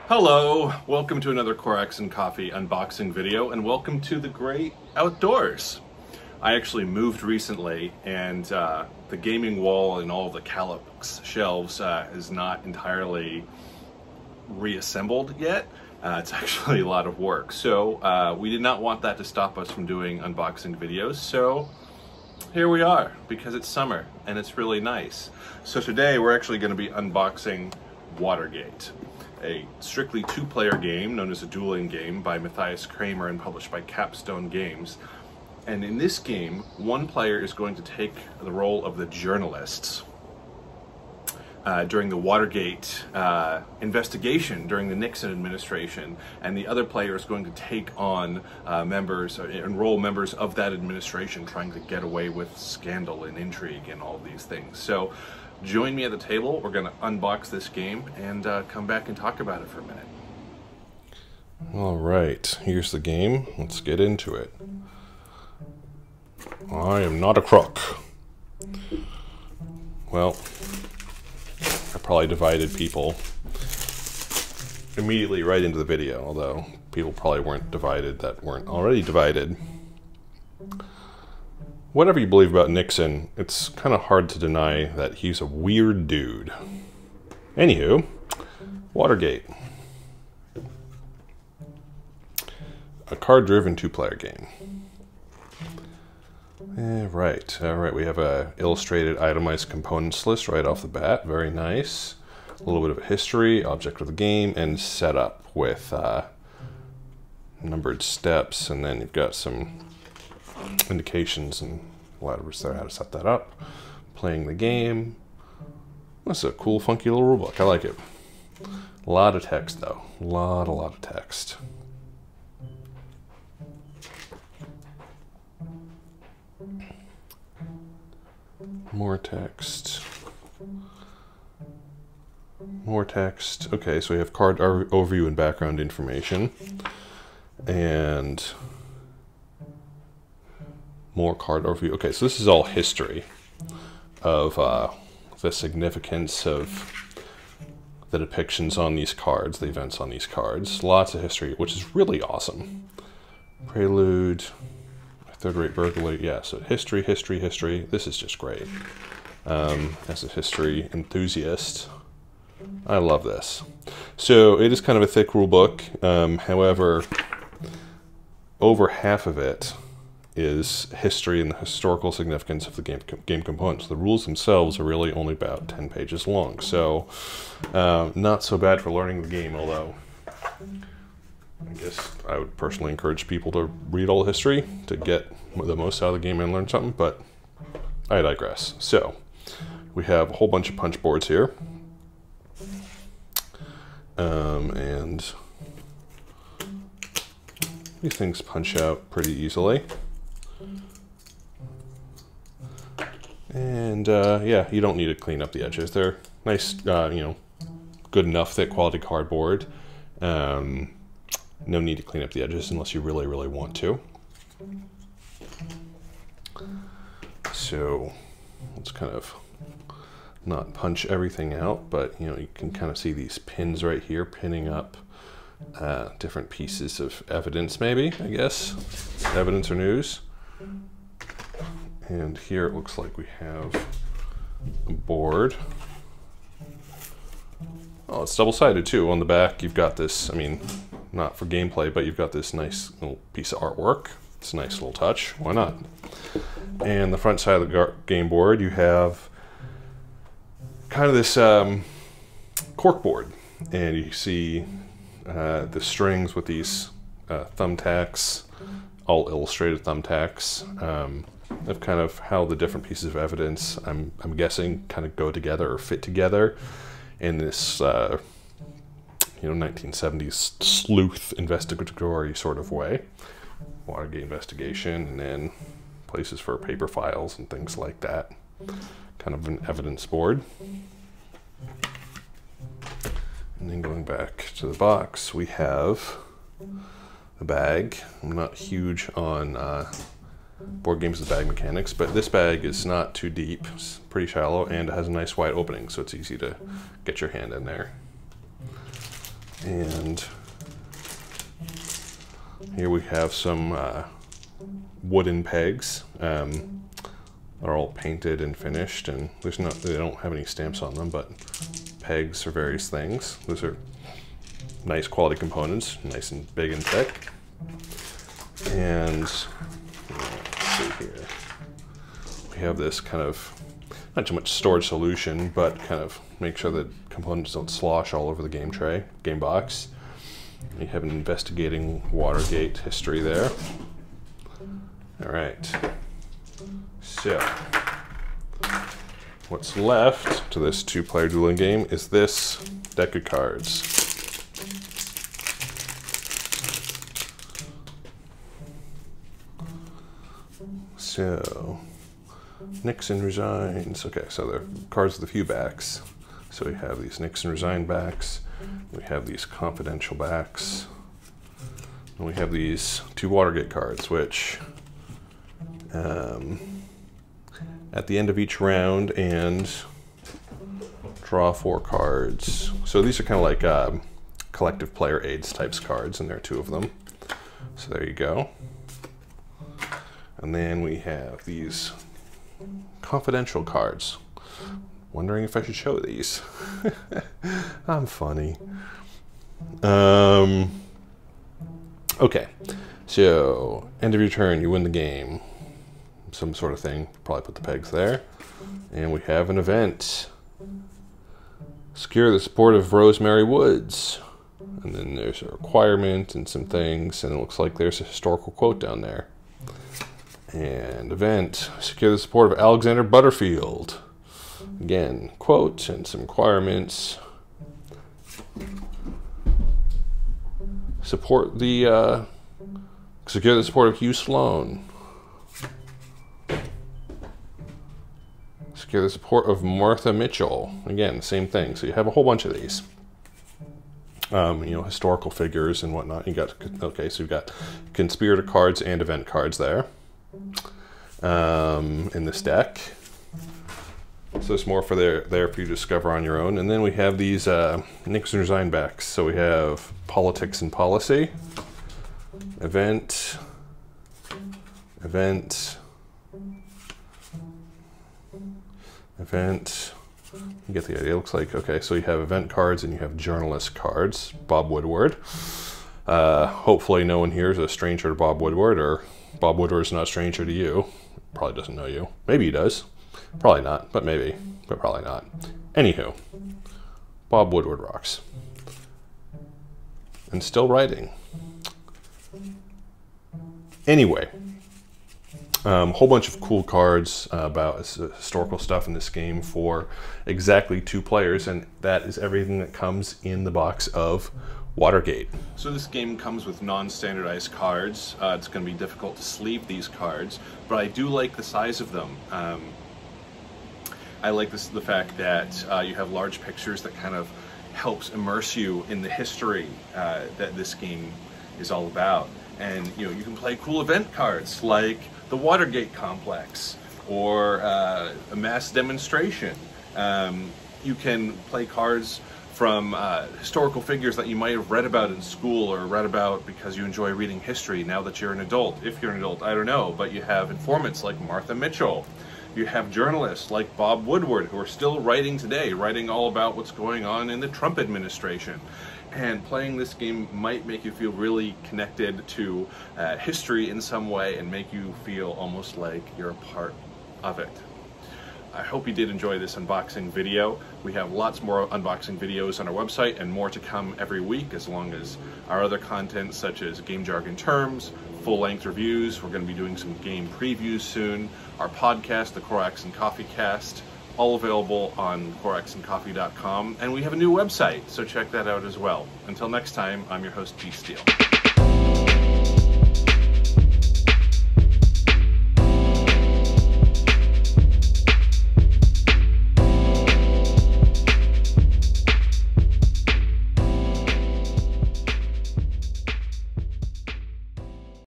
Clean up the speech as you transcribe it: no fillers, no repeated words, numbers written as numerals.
Hello, welcome to another Corax and Coffee unboxing video, and welcome to the great outdoors. I actually moved recently, and the gaming wall and all of the Calyx shelves is not entirely reassembled yet. It's actually a lot of work, so we did not want that to stop us from doing unboxing videos, so here we are, because it's summer and it's really nice. So today we're actually going to be unboxing Watergate, a strictly two-player game known as a dueling game by Matthias Cramer and published by Capstone games. And in this game, one player is going to take the role of the journalists during the Watergate investigation during the Nixon administration, and the other player is going to take on enroll members of that administration trying to get away with scandal and intrigue and all these things. So join me at the table. We're going to unbox this game and come back and talk about it for a minute. All right, here's the game. Let's get into it. I am not a crook. Well, I probably divided people immediately right into the video, although people probably weren't divided that weren't already divided. Whatever you believe about Nixon, it's kind of hard to deny that he's a weird dude. Anywho, Watergate. A card-driven two-player game. Right, we have a illustrated itemized components list right off the bat. Very nice. A little bit of a history, object of the game, and setup with numbered steps, and then you've got some indications and letters there how to set that up. Playing the game. That's a cool, funky little rulebook. I like it. A lot of text, though. A lot of text. More text. More text. Okay, so we have card overview and background information. And more card overview. Okay, so this is all history of the significance of the depictions on these cards, the events on these cards. Lots of history, which is really awesome. Prelude, third-rate burglary. Yeah, so history. This is just great. As a history enthusiast, I love this. So it is kind of a thick rule book. However, over half of it is history and the historical significance of the game components. The rules themselves are really only about 10 pages long, so not so bad for learning the game, although I guess I would personally encourage people to read all the history to get the most out of the game and learn something, but I digress. So we have a whole bunch of punch boards here, and these things punch out pretty easily. And yeah, you don't need to clean up the edges. They're nice, good enough thick quality cardboard. No need to clean up the edges unless you really want to. So let's kind of not punch everything out, but you can kind of see these pins right here pinning up different pieces of evidence, maybe, I guess. Evidence or news. And here it looks like we have a board. Oh, it's double-sided too. On the back you've got this, not for gameplay, but you've got this nice little piece of artwork. It's a nice little touch. Why not? And the front side of the game board, you have kind of this cork board. And you see the strings with these thumbtacks, all illustrated thumbtacks, of kind of how the different pieces of evidence, I'm guessing, kind of go together or fit together in this 1970s sleuth investigatory sort of way. Watergate investigation, and then places for paper files and things like that. Kind of an evidence board. And then going back to the box, we have the bag. I'm not huge on board games with bag mechanics, but this bag is not too deep. It's pretty shallow, and it has a nice wide opening, so it's easy to get your hand in there. And here we have some wooden pegs. They're all painted and finished, and they don't have any stamps on them, but pegs for various things. Those are nice quality components, nice and big and thick. And let's see here. We have this kind of, not too much storage solution, but kind of make sure that components don't slosh all over the game box. We have an investigating Watergate history there. All right. So, what's left to this 2-player dueling game is this deck of cards. So, Nixon resigns. Okay, so they're cards with a few backs. So we have these Nixon resign backs. We have these confidential backs. And we have these 2 Watergate cards, which at the end of each round and draw 4 cards. So these are kind of like collective player aids types cards, and there are 2 of them. So there you go. And then we have these confidential cards. Wondering if I should show these. I'm funny. Okay, so end of your turn, you win the game. Some sort of thing. Probably put the pegs there. And we have an event. Secure the support of Rosemary Woods. And then there's a requirement and some things, and it looks like there's a historical quote down there. And event. Secure the support of Alexander Butterfield. Again, quote and some requirements. Secure the support of Hugh Sloan. Secure the support of Martha Mitchell. Again, same thing. So you have a whole bunch of these. Historical figures and whatnot. You got, okay, so you've got conspirator cards and event cards there. In this deck. So there's more there for you to discover on your own. And then we have these Nixon resign backs. So we have politics and policy, event, you get the idea. It looks like, okay, so you have event cards and you have journalist cards. Bob Woodward. Hopefully no one here is a stranger to Bob Woodward, or Bob Woodward is not a stranger to you. Probably doesn't know you. Maybe he does. Probably not, but maybe. But probably not. Anywho, Bob Woodward rocks. And still writing. Anyway, whole bunch of cool cards about historical stuff in this game for exactly 2 players, and that is everything that comes in the box of Watergate. So this game comes with non-standardized cards. It's going to be difficult to sleeve these cards, but I do like the size of them. I like the fact that you have large pictures that kind of helps immerse you in the history that this game is all about. And you can play cool event cards like the Watergate complex or a mass demonstration. You can play cards from historical figures that you might have read about in school or read about because you enjoy reading history now that you're an adult. If you're an adult, I don't know, but you have informants like Martha Mitchell. You have journalists like Bob Woodward who are still writing today, writing all about what's going on in the Trump administration. And playing this game might make you feel really connected to history in some way and make you feel almost like you're a part of it. I hope you did enjoy this unboxing video. We have lots more unboxing videos on our website and more to come every week, as long as our other content such as game jargon terms, full-length reviews. We're going to be doing some game previews soon. Our podcast, the Corax and Coffee Cast, all available on coraxandcoffee.com. And we have a new website, so check that out as well. Until next time, I'm your host, Steele.